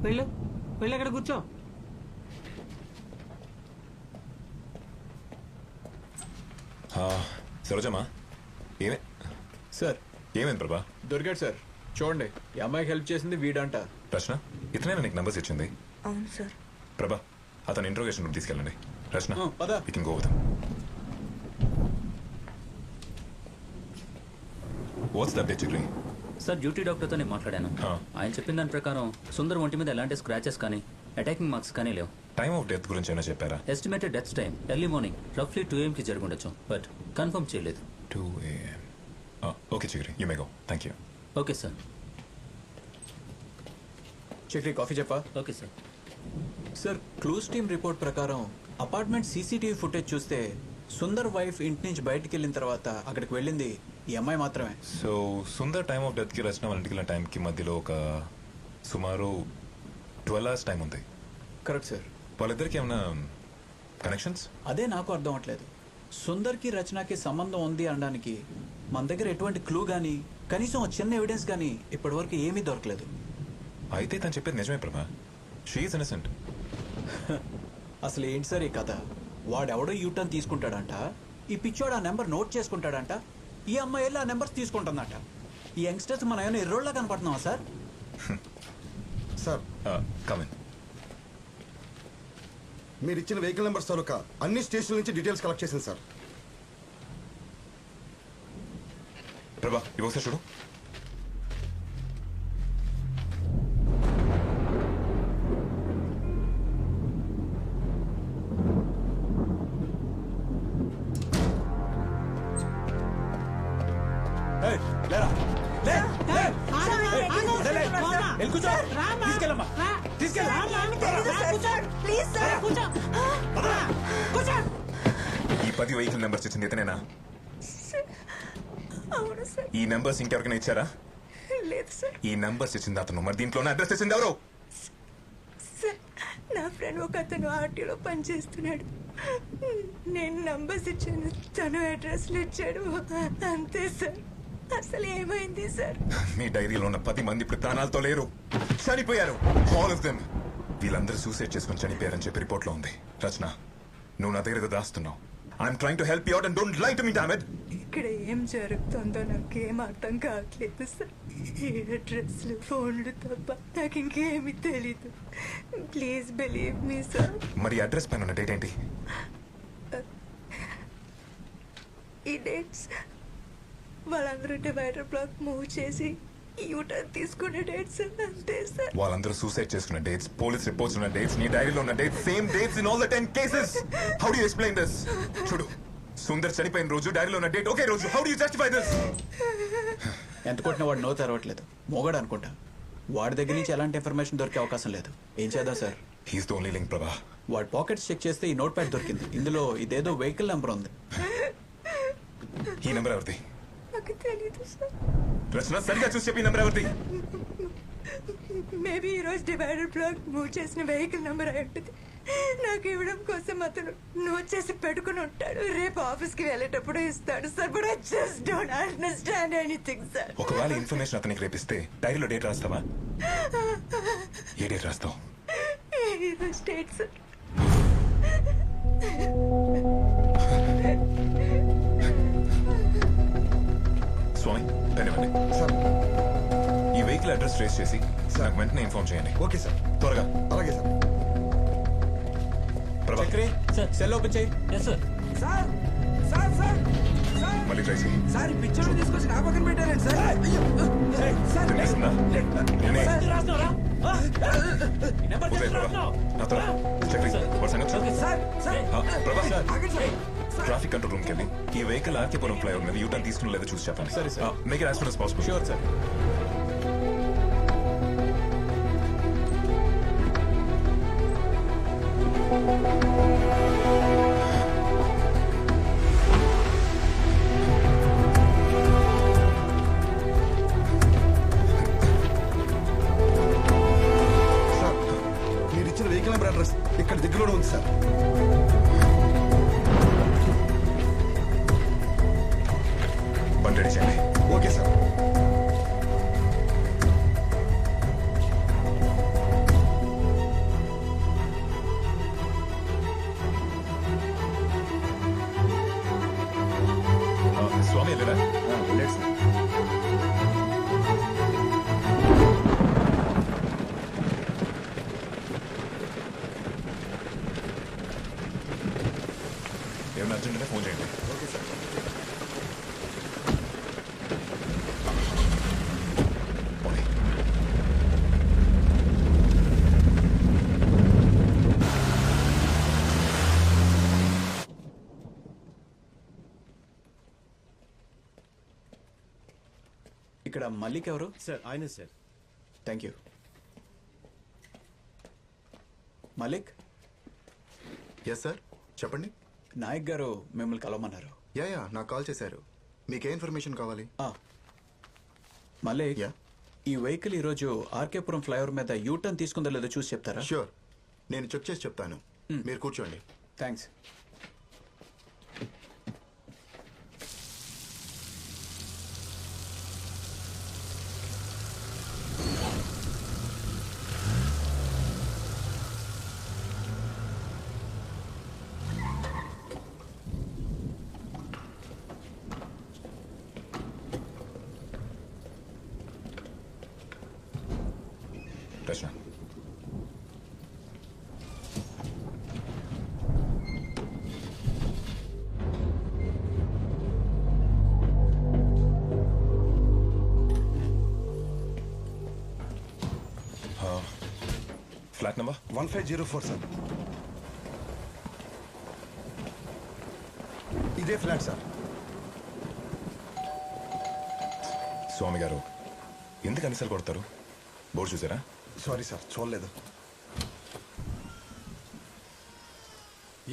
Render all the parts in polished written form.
వెళ్ళు వెళ్ళి అక్కడ కూర్చో. సరోజమ్మా ఏమే సార్ ఏమైంది ప్రభా? దొరికాడు సార్. చూడండి, ఈ అమ్మాయికి హెల్ప్ చేసింది వీడంట. రచన ఇతనే నీకు నంబర్స్ ఇచ్చింది? అవును సార్. ప్రభా అతను ఇంట్రోగేషన్ రూమ్ తీసుకెళ్ళండి. రచన పద. You can go with him. What's the update Chikiri? Sir duty డాక్టర్తో నేను మాట్లాడాను. ఆయన చెప్పిన దాని ప్రకారం సుందర్ ఒంటి మీద ఎలాంటి స్క్రాచెస్ కానీ అటాకింగ్ మార్క్స్ కానీ లేవు. టైమ్ ఆఫ్ డెత్ గురించి ఏమైనా చెప్పారా? Estimated death time early morning రఫ్లీ 2 AM జరిగి ఉండొచ్చు, బట్ కన్ఫర్మ్ చేయలేదు. 2 AM. Okay Chakri, you may go. Thank you. Okay sir. Chakri coffee చెప్పా? Okay sir. Sir clues team report ప్రకారం అపార్ట్మెంట్ సీసీటీవీ ఫుటేజ్ చూస్తే సుందర్ వైఫ్ ఇంటి నుంచి బయటికి వెళ్ళిన తర్వాత అక్కడికి వెళ్ళింది ఈ అమ్మాయి మాత్రమే. సో సుందర్ టైమ్ ఆఫ్ డెత్కి రచన వాళ్ళ ఇంటికి వెళ్ళిన టైంకి మధ్యలో ఒక సుమారు 12 hours టైం ఉంది. Correct sir. వాళ్ళిద్దరికి ఏమైనా కనెక్షన్స్? అదే నాకు అర్థం అవట్లేదు. సుందర్కి రచనకి సంబంధం ఉంది అనడానికి మన దగ్గర ఎటువంటి క్లూ కానీ కనీసం ఒక చిన్న ఎవిడెన్స్ కానీ ఇప్పటివరకు ఏమీ దొరకలేదు. అయితే తను చెప్పేది నిజమే ప్రభా. She's innocent. అసలు ఏంటి సార్ ఈ కథ? వాడెవడో యూటర్న్ తీసుకుంటాడంట, ఈ పిచ్చోడు ఆ నెంబర్ నోట్ చేసుకుంటాడంట, ఈ అమ్మాయి వెళ్ళి ఆ నెంబర్స్ తీసుకుంటుందంట. ఈ యంగ్స్టర్స్ మనం ఏమైనా ఎర్రోళ్ళ కనపడుతున్నావా సార్? Sir come in. మీరు ఇచ్చిన వెహికల్ నెంబర్స్ తాలూకా అన్ని స్టేషన్ల నుంచి డీటెయిల్స్ కలెక్ట్ చేసింది సార్. ప్రభా ఇవి ఒకసారి చూడు. ఏయ్, లేరా. లే, లే. లే, లే. వెళ్ళి కూర్చో. తీసుకెళ్ళమ్మా. ఈ 10 వెహికల్ నెంబర్స్ ఇచ్చింది ఇతనేనా? అవును సార్. ఈ నెంబర్స్ ఇంకెవరికైనా ఇచ్చారా? లేదు సార్. ఈ నెంబర్స్ ఇచ్చింది అతను, మరి దీంట్లోనే అడ్రస్ ఇచ్చింది ఎవరు? సార్ నా ఫ్రెండ్ ఒక అతను ఆర్టీలో పనిచేస్తున్నాడు. నేను నంబర్స్ ఇచ్చాను, తను అడ్రస్లు ఇచ్చాడు, అంతే సార్. అసలు ఏమైంది సార్? మీ డైరీలో ఉన్న 10 మంది ఇప్పుడు ప్రాణాలతో లేరు, చనిపోయారు. All of them. వీళ్ళందరూ సూసైడ్ చేసుకుని చనిపోయారని చెప్పి రిపోర్ట్ లో ఉంది. రచన నువ్వు నా దగ్గర ఏదో దాస్తున్నావు. I'm trying to help you out and don't lie to me damn it. ఇక్కడ ఏం జరుగుతుందో నాకేం అర్థం కావట్లేదు సార్. ఈ అడ్రస్లు ఫోన్లు తప్ప నాకు ఇంకేమీ తెలీదు. Please believe me sir. మరి అడ్రస్ పైన ఉన్న డేట్ ఏంటి? ఈ డేట్స్ వాళ్ళందరూ డివైడర్ బ్లాక్ మూవ్ చేసి యూటర్న్ తీసుకునే డేట్స్ అంతే సార్. వాళ్ళందరూ సూసైడ్ చేసుకున్న డేట్స్, పోలీస్ రిపోర్ట్స్ ఉన్న డేట్స్, నీ డైరీలో ఉన్న dates, same dates in all the 10 cases. How do you explain this? చూడు, సుందర్ చనిపోయిన రోజు డైరీలో ఉన్న డేట్ ఒకే రోజు. How do you justify this? ఎంత కొట్టినా వాడు నో తెరవట్లేదు. మోగాడు అనుకుంటా. వాడి దగ్గర నుంచి ఎలాంటి ఇన్ఫర్మేషన్ దొరికే అవకాశం లేదు. ఏం చేద్దాం sir? He's the only link ప్రభా. వాడి పాకెట్స్ చెక్ చేస్తే ఈ నోట్ ప్యాడ్ దొరికింది. ఇందులో ఇదేదో వెహికల్ నెంబర్ ఉంది. ఈ నెంబర్ ఎవరిది? నాకు తెలీదు సార్. రచన సరిగా చూసి చెప్పి ఈ నెంబర్ ఎవరిది? మేబీ ఈరోజు డివైడర్ బ్లాక్ మూవ్ చేసిన వెహికల్ నెంబర్ అయి ఉంటుంది. నాకు ఇవ్వడం కోసం అతను నోట్ చేసి పెట్టుకుని ఉంటాడు. రేపు ఆఫీస్కి వెళ్ళేటప్పుడు ఇస్తాడు sir. But I just don't understand anything sir. ఒకవేళ ఇన్ఫర్మేషన్ అతనికి రేపిస్తే డైరీలో డేట్ రాస్తావా? ఏ డేట్ రాస్తావు? State sir. స్వామి ధన్యవాడి. సార్ ఈ వెహికల్ అడ్రస్ ట్రేస్ చేసి నాకు వెంటనే ఇన్ఫార్మ్ చేయండి. Okay sir. త్వరగా. అలాగే sir. Prabha Chakri cell open చేయి. Yes sir. Sir sir sir sir మళ్ళీ ట్రై చేయి. సార్ ఈ పిక్చర్ తీసుకొచ్చి నా పక్కన పెట్టారండి సార్. సార్ వినిపిస్తుందా? నేనే. రాస్తున్నారా? ఉదయ్ ప్రభా నాతో రా. చక్రి వాడి సంగతి చూడు. సార్ సార్ ప్రభా ఆగండి సార్. ట్రాఫిక్ కంట్రోల్ రూమ్కి వెళ్ళి ఈ వెహికల్ ఆర్కేపురం ఫ్లైఓవర్ మీద యూటర్న్ తీసుకుని లేదో చూసి చెప్పండి. సరే, sir. Make it as soon as possible. Sure sir. Sir మీరు ఇచ్చిన వెహికల్ నెంబర్ అడ్రస్ ఇక్కడ దగ్గరలో ఉంది సార్. బండి రెడీ చేయండి. Okay sir. ఇక్కడ మల్లిక్ ఎవరు? సార్ ఆయనే sir. Thank you. Malik, yes sir, చెప్పండి. నాయక్ గారు మిమ్మల్ని కలవమన్నారు. యా నాకు కాల్ చేశారు. మీకే ఇన్ఫర్మేషన్ కావాలి? మలిక్, యా ఈ వెహికల్ ఈరోజు ఆర్కేపురం ఫ్లైఓవర్ మీద యూటర్న్ తీసుకుందో లేదో చూసి చెప్తారా? ష్యూర్, నేను చెక్ చేసి చెప్తాను. మీరు కూర్చోండి. థ్యాంక్స్. రచన, ఫ్లాట్ నెంబర్ 1504 సార్. ఇదే ఫ్లాట్ సార్. స్వామి గారు ఎందుకు అనిసలు కొడతారు? బోర్డు చూసారా? సారీ సార్, చూడలేదు.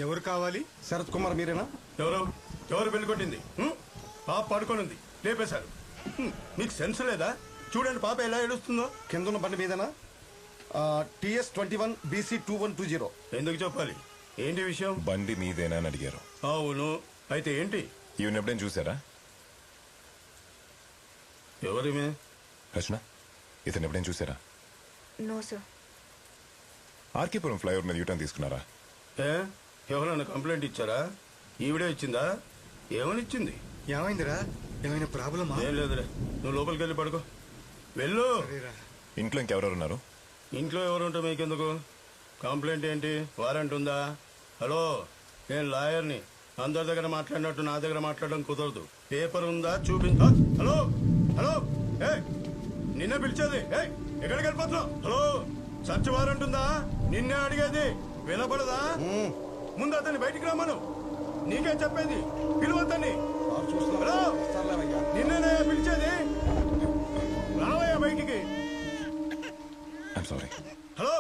ఎవరు కావాలి? శరత్ కుమార్ మీరేనా? ఎవరు పెళ్లి కొట్టింది? పాప పడుకొని ఉంది, లేపేశారు. మీకు సెన్స్ లేదా? చూడండి పాప ఎలా ఏడుస్తుందో. కింద ఉన్న బండి మీదేనా? TS 21 BC 2120. ఎందుకు చెప్పాలి? ఏంటి విషయం? బండి మీదేనా అని అడిగారు. అవును, అయితే ఏంటి? ఈవెన్ ఎప్పుడైనా చూసారా? ఎవరిమే? రచన, ఇతను ఎప్పుడైనా చూసారా? No sir. ఆర్కేపురం ఫ్లైఓవర్ మీద యూటర్న్ తీసుకున్నారా? ఎవరైనా కంప్లైంట్ ఇచ్చారా? ఈవిడే ఇచ్చిందా? ఏమని ఇచ్చింది? ఏమైందిరా? ఏమైనా ప్రాబ్లమా? ఏం లేదులే, నువ్వు లోపలికి వెళ్ళి పడుకో. వెళ్ళు. ఇంట్లో ఇంకెవరెవరు ఉన్నారు? ఇంట్లో ఎవరుంటే మీకెందుకు? కంప్లైంట్ ఏంటి? వారెంట్ ఉందా? హలో, నేను లాయర్ని. అందరి దగ్గర మాట్లాడినట్టు నా దగ్గర మాట్లాడడం కుదరదు. పేపర్ ఉందా చూపించా. హలో హలో, నిన్నే పిలిచేది. ఎక్కడికి వెళ్ళిపోతున్నావు? హలో, సర్చ్ వారెంట్ ఉందా? నిన్నే అడిగేది, వినపడదా? ముందు అతన్ని బయటికి రమ్మను. నీకేం చెప్పేది? పిలువతని. హలో, నిన్నే పిలిచేది. రావయ్యా బయటికి. I'm sorry. హలో,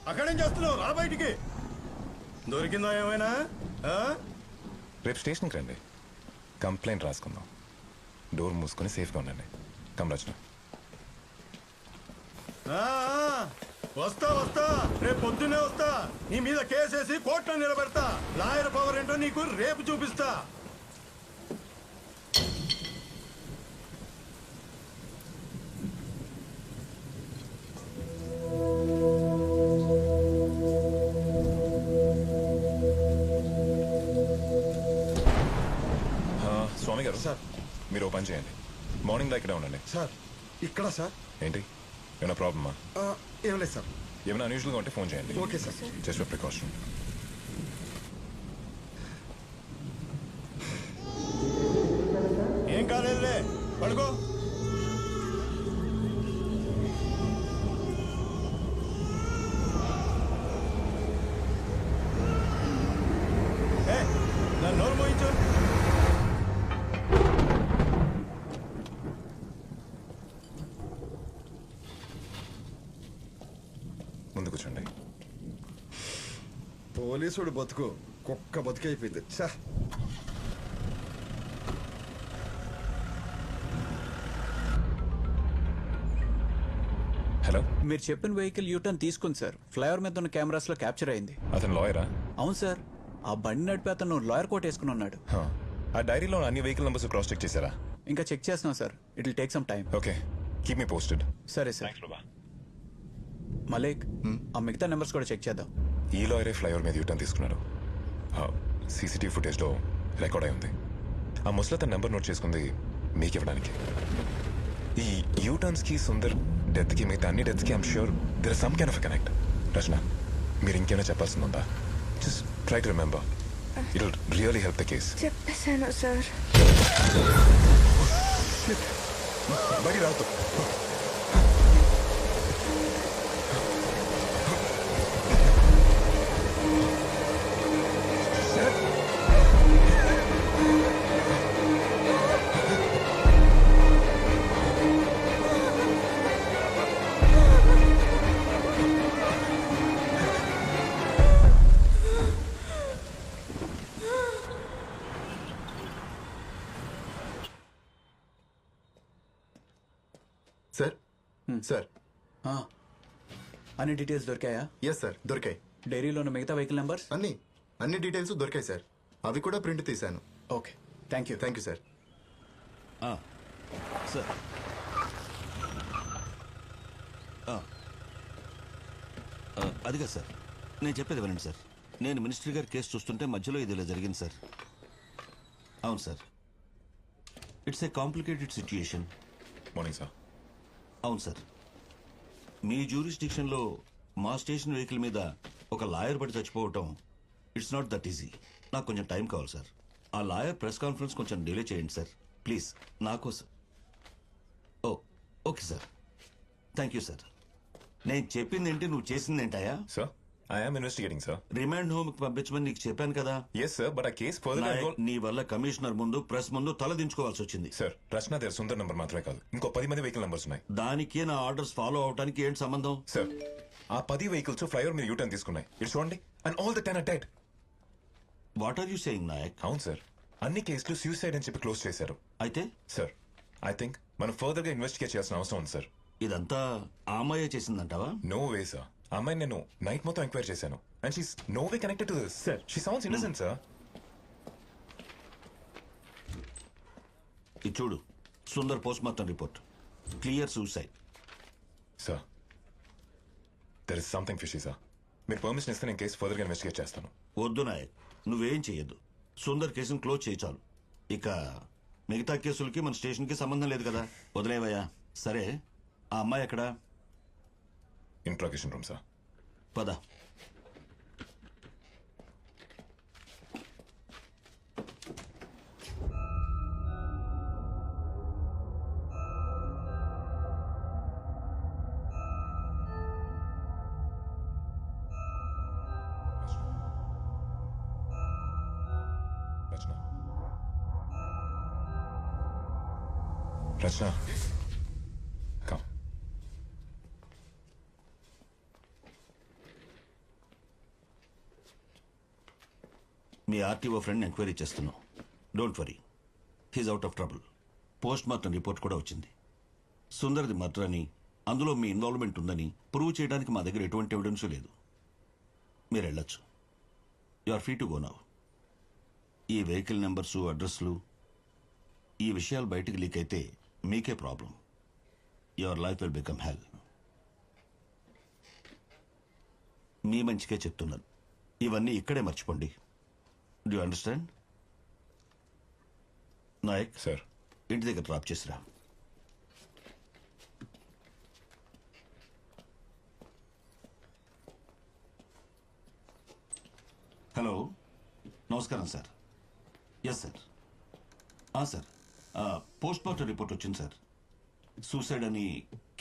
అక్కడేం చేస్తున్నావు? రా బయటికి. దొరికిందా ఏమైనా? రేపు స్టేషన్కి రండి, కంప్లైంట్ రాసుకుందాం. డోర్ మూసుకొని సేఫ్గా ఉండండి. కమ్ రచన. వస్తా వస్తా, రేపు పొద్దున్నే వస్తా. నీ మీద కేసేసి కోర్టులో నిలబెడతా. లాయర్ పవర్ ఏంటో నీకు రేపు చూపిస్తా. స్వామి గారు సార్, మీరు ఓ పని చేయండి, మార్నింగ్ ఇక్కడే ఉండండి. సార్ ఇక్కడ సార్. ఏంటి, ఏమైనా ప్రాబ్లమా? ఏం లేదు సార్. ఏమైనా అన్యూజువల్గా ఉంటే ఫోన్ చేయండి. Okay sir. Just for precaution. ఏం కాలేదులే, పడుకో. నన్ను నోరు మోయించు. ముందు కూర్చోండి. పోలీసుడు బతుకు కుక్క బతుకైపోయింది. చా, హలో, మీరు చెప్పిన వెహికల్ యూటర్న్ తీసుకుంది సార్. ఫ్లైఓవర్ మీద ఉన్న కెమెరాస్ లో క్యాప్చర్ అయింది. అతను లాయరా? అవును సార్, ఆ బండి నడిపి అతను లాయర్ కోట్ వేసుకుని ఉన్నాడు. ఆ డైరీలో అన్ని వెహికల్ నంబర్స్ క్రాస్ చెక్ చేశారా? ఇంకా చెక్ చేస్తున్నాం sir. It will take some time. Okay, keep me posted. సరే సార్. మలేక్, ఆ మిగతా నెంబర్స్ కూడా చెక్ చేద్దాం. ఈ లాయరే ఫ్లైఓవర్ మీద యూటర్న్ తీసుకున్నాడు. సీసీటీవీ ఫుటేజ్లో రికార్డ్ అయి ఉంది. ఆ ముసలి తన నెంబర్ నోట్ చేసుకుంది మీకు ఇవ్వడానికి. ఈ యూటర్న్స్కి సుందర్ డెత్కి మిగతా అన్ని డెత్స్కి I'm sure there is some kind of connect. Rachana, మీరు ఇంకేమైనా చెప్పాల్సింది ఉందా? Just try to remember, it will really help the case. చెప్పేశాను సార్. బడి రాదు. సార్ అన్ని డీటెయిల్స్ దొరికాయా? ఎస్ సార్ దొరికాయి. డైరీలో ఉన్న మిగతా వెహికల్ నెంబర్స్? అన్ని డీటెయిల్స్ దొరికాయి సార్. అవి కూడా ప్రింట్ తీశాను. Okay, thank you. Thank you sir. Sir అదిగా సార్, నేను చెప్పేది వినండి సార్. నేను మినిస్టర్ గారి కేసు చూస్తుంటే మధ్యలో ఇది ఇలా జరిగింది సార్. అవును sir, it's a complicated situation. Morning sir. అవును సార్, మీ జ్యూరిస్డిక్షన్లో మా స్టేషన్ వెహికల్ మీద ఒక లాయర్ పడి చచ్చిపోవటం ఇట్స్ నాట్ దట్ ఈజీ. నాకు కొంచెం టైం కావాలి సార్. ఆ లాయర్ ప్రెస్ కాన్ఫరెన్స్ కొంచెం డిలే చేయండి సార్ ప్లీజ్, నా కోసం. Okay sir, thank you sir. నేను చెప్పింది ఏంటి, నువ్వు చేసింది ఏంటయా? Sir, I am investigating sir. Remand home కి పంపించమని నీకు చెప్పాను కదా. ఎస్ సార్, బట్ ఆ కేస్ ఫర్దర్ నాయక్, నీ వల్ల కమిషనర్ ముందు ప్రెస్ ముందు తల దించుకోవాల్సి వచ్చింది. సార్, రచన దగ్గర సుందర్ నంబర్ మాత్రమే కాదు, ఇంకో 10 మంది వెహికల్ నంబర్స్ ఉన్నాయి. దానికి నా ఆర్డర్స్ ఫాలో అవడానికి ఏంటి సంబంధం? సార్, ఆ 10 వెహికల్స్ ఫ్లైఓవర్ మీద యూటర్న్ తీసుకున్నాయి. ఇటు చూడండి, and all the 10 are dead. What are you saying Nayak? అవును సార్, అన్ని కేసులు సూసైడ్ అని చెప్పి క్లోజ్ చేశారు. అయితే సార్, ఐ థింక్ మనం ఫర్దర్ గా ఇన్వెస్టిగేట్ చేయాల్సిన అవసరం ఉంది సార్. ఇదంతా ఆ అమ్మాయే చేసిందంటావా? నో వే సార్, అమ్మాయిని నేను నైట్ మొత్తం ఎంక్వైరీ చేశాను and she's no way connected to this. Sir, she sounds innocent sir. ఇది చూడు, Sundar post mortem report clear suicide. Sir, there is something fishy sir. మీరు పర్మిషన్ ఇస్తే నేను కేసు ఫర్దర్ గా ఇన్వెస్టిగేట్ చేస్తాను. వద్దు నాయక్, నువ్వేం చెయ్యొద్దు. సుందర్ కేసును క్లోజ్ చేయి చాలు. ఇక మిగతా కేసులకి మన స్టేషన్కి సంబంధం లేదు కదా, వదిలేవయ్యా. సరే, ఆ అమ్మాయి ఎక్కడా? Interrogation room sir. పద. రచన, రచన, come. మీ ఆర్టీఓ ఫ్రెండ్ ఎంక్వైరీ చేస్తున్నాం. Don't worry, he's out of trouble. Post mortem report కూడా వచ్చింది. సుందర్ది మర్డర్ అని, అందులో మీ ఇన్వాల్వ్మెంట్ ఉందని ప్రూవ్ చేయడానికి మా దగ్గర ఎటువంటి ఎవిడెన్స్ లేదు. మీరు వెళ్ళొచ్చు. You are free to go now. ఈ వెహికల్ నెంబర్సు, అడ్రస్లు, ఈ విషయాలు బయటికి లీక్ అయితే మీకే problem. Your life will become hell. మీ మంచికే చెప్తున్నాను. ఇవన్నీ ఇక్కడే మర్చిపోండి. Do you understand? Nayak sir, ఇంటి దగ్గర డ్రాప్ చేసిరా. హలో, నమస్కారం sir. Yes sir. Sir, post mortem report వచ్చింది సార్. సూసైడ్ అని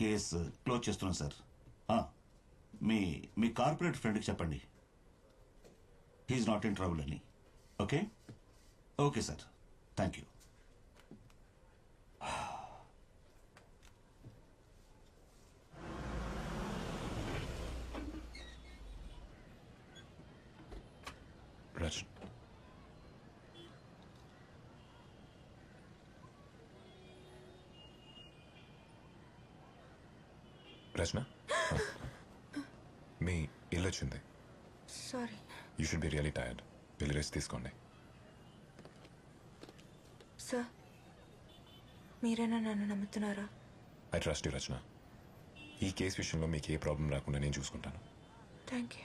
కేసు క్లోజ్ చేస్తున్నాం సార్. మీ మీ కార్పొరేట్ ఫ్రెండ్కి చెప్పండి, హీఈస్ నాట్ ఇన్ ట్రబుల్ అని. Okay okay sir, thank you. Rachana, Rachana, మీ ఇల్లు వచ్చింది. Sorry. You should be really tired. వెళ్ళి రెస్ట్ తీసుకోండి. సార్, మీరేనా నన్ను నమ్ముతున్నారా? I trust you Rachana. ఈ కేసు విషయంలో మీకు ఏ ప్రాబ్లం రాకుండా నేను చూసుకుంటాను. Thank you.